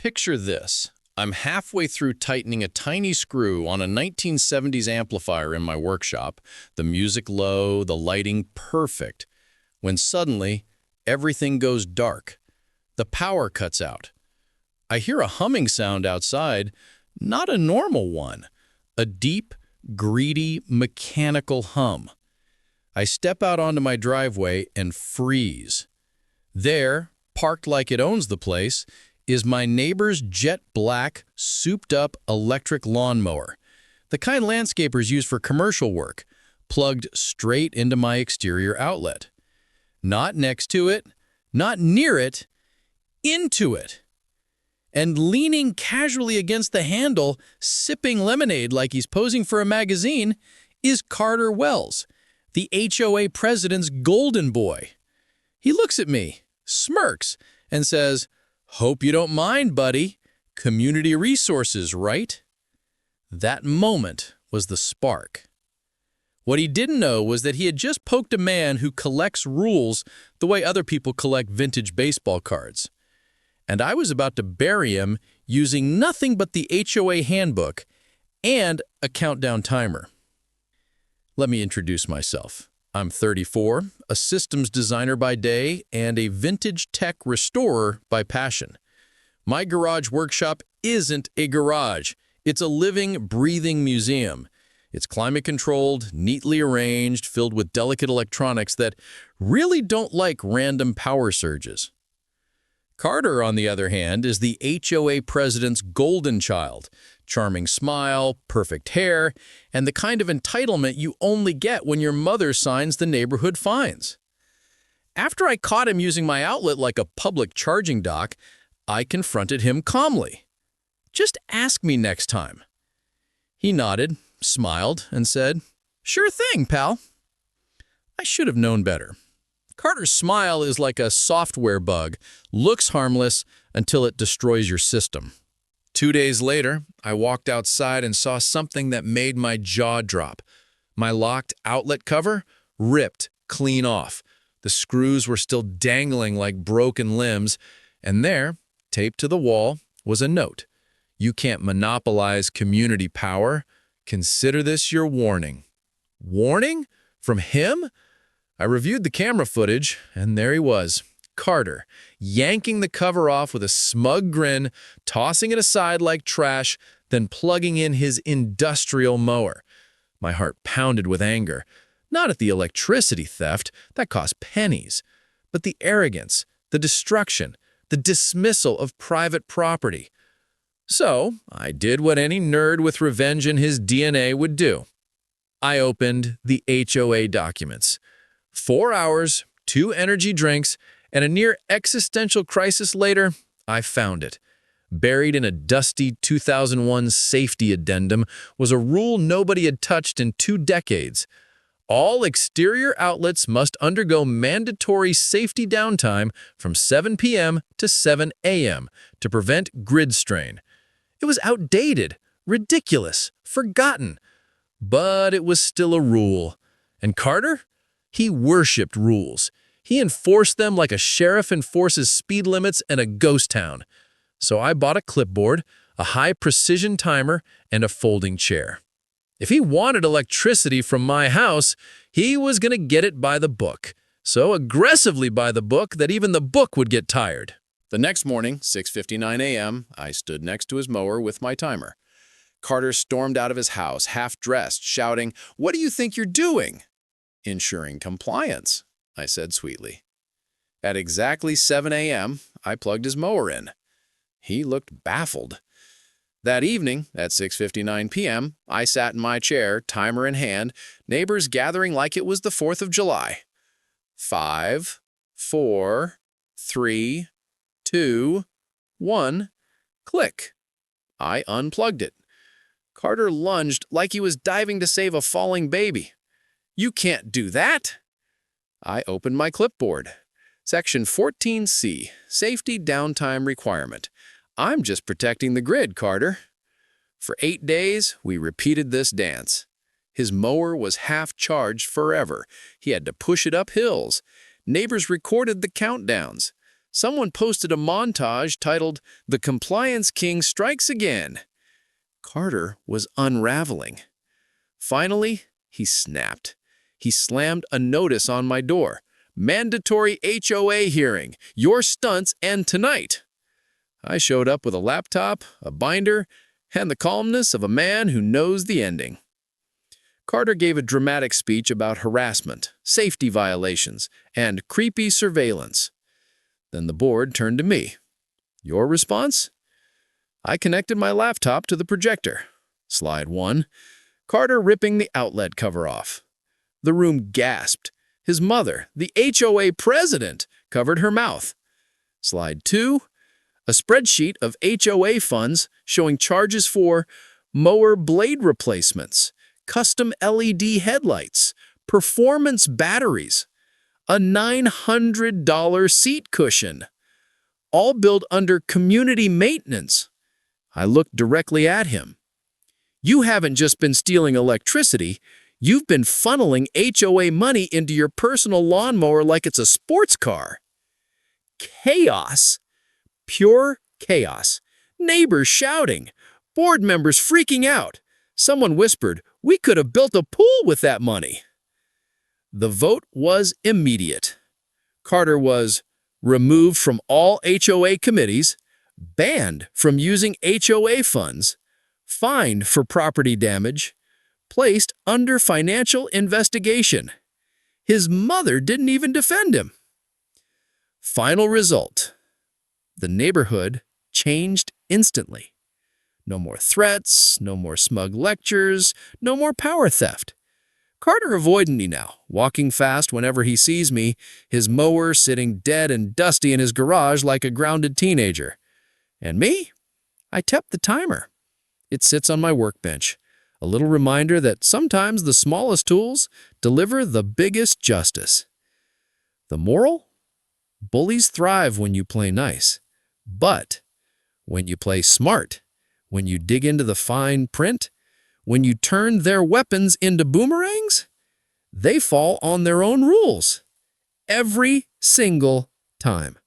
Picture this. I'm halfway through tightening a tiny screw on a 1970s amplifier in my workshop, the music low, the lighting perfect, when suddenly everything goes dark. The power cuts out. I hear a humming sound outside, not a normal one, a deep, greedy, mechanical hum. I step out onto my driveway and freeze. There, parked like it owns the place, is my neighbor's jet black, souped-up electric lawnmower, the kind landscapers use for commercial work, plugged straight into my exterior outlet. Not next to it, not near it, into it. And leaning casually against the handle, sipping lemonade like he's posing for a magazine, is Carter Wells, the HOA president's golden boy. He looks at me, smirks, and says, "Hope you don't mind, buddy. Community resources, right?" That moment was the spark. What he didn't know was that he had just poked a man who collects rules the way other people collect vintage baseball cards. And I was about to bury him using nothing but the HOA handbook and a countdown timer. Let me introduce myself. I'm 34, a systems designer by day, and a vintage tech restorer by passion. My garage workshop isn't a garage. It's a living, breathing museum. It's climate-controlled, neatly arranged, filled with delicate electronics that really don't like random power surges. Carter, on the other hand, is the HOA president's golden child. Charming smile, perfect hair, and the kind of entitlement you only get when your mother signs the neighborhood fines. After I caught him using my outlet like a public charging dock, I confronted him calmly. "Just ask me next time." He nodded, smiled, and said, "Sure thing, pal." I should have known better. Carter's smile is like a software bug, looks harmless until it destroys your system. 2 days later, I walked outside and saw something that made my jaw drop. My locked outlet cover ripped clean off. The screws were still dangling like broken limbs, and there, taped to the wall, was a note. "You can't monopolize community power. Consider this your warning." Warning? From him? I reviewed the camera footage, and there he was, Carter, yanking the cover off with a smug grin, tossing it aside like trash, then plugging in his industrial mower. My heart pounded with anger, not at the electricity theft, that cost pennies, but the arrogance, the destruction, the dismissal of private property. So I did what any nerd with revenge in his DNA would do. I opened the HOA documents. 4 hours, 2 energy drinks, and a near existential crisis later, I found it. Buried in a dusty 2001 safety addendum was a rule nobody had touched in 2 decades. All exterior outlets must undergo mandatory safety downtime from 7 p.m. to 7 a.m. to prevent grid strain. It was outdated, ridiculous, forgotten, but it was still a rule. And Carter? He worshipped rules. He enforced them like a sheriff enforces speed limits in a ghost town. So I bought a clipboard, a high-precision timer, and a folding chair. If he wanted electricity from my house, he was going to get it by the book. So aggressively by the book that even the book would get tired. The next morning, 6:59 a.m., I stood next to his mower with my timer. Carter stormed out of his house, half-dressed, shouting, "What do you think you're doing?" "Ensuring compliance," I said sweetly. At exactly 7 a.m., I plugged his mower in. He looked baffled. That evening, at 6:59 p.m., I sat in my chair, timer in hand, neighbors gathering like it was the 4th of July. 5, 4, 3, 2, 1, click. I unplugged it. Carter lunged like he was diving to save a falling baby. "You can't do that!" I opened my clipboard. Section 14C, Safety Downtime Requirement. I'm just protecting the grid, Carter. For 8 days, we repeated this dance. His mower was half-charged forever. He had to push it up hills. Neighbors recorded the countdowns. Someone posted a montage titled, "The Compliance King Strikes Again." Carter was unraveling. Finally, he snapped. He slammed a notice on my door. "Mandatory HOA hearing. Your stunts end tonight." I showed up with a laptop, a binder, and the calmness of a man who knows the ending. Carter gave a dramatic speech about harassment, safety violations, and creepy surveillance. Then the board turned to me. "Your response?" I connected my laptop to the projector. Slide 1. Carter ripping the outlet cover off. The room gasped. His mother, the HOA president, covered her mouth. Slide 2. A spreadsheet of HOA funds showing charges for mower blade replacements, custom LED headlights, performance batteries, a $900 seat cushion, all billed under community maintenance. I looked directly at him. "You haven't just been stealing electricity, you've been funneling HOA money into your personal lawnmower like it's a sports car." Chaos. Pure chaos. Neighbors shouting. Board members freaking out. Someone whispered, "We could have built a pool with that money." The vote was immediate. Carter was removed from all HOA committees, banned from using HOA funds, fined for property damage, placed under financial investigation. His mother didn't even defend him. Final result. The neighborhood changed instantly. No more threats, no more smug lectures, no more power theft. Carter avoided me now, walking fast whenever he sees me, his mower sitting dead and dusty in his garage like a grounded teenager. And me? I tapped the timer. It sits on my workbench, a little reminder that sometimes the smallest tools deliver the biggest justice. The moral? Bullies thrive when you play nice. But when you play smart, when you dig into the fine print, when you turn their weapons into boomerangs, they fall on their own rules. Every single time.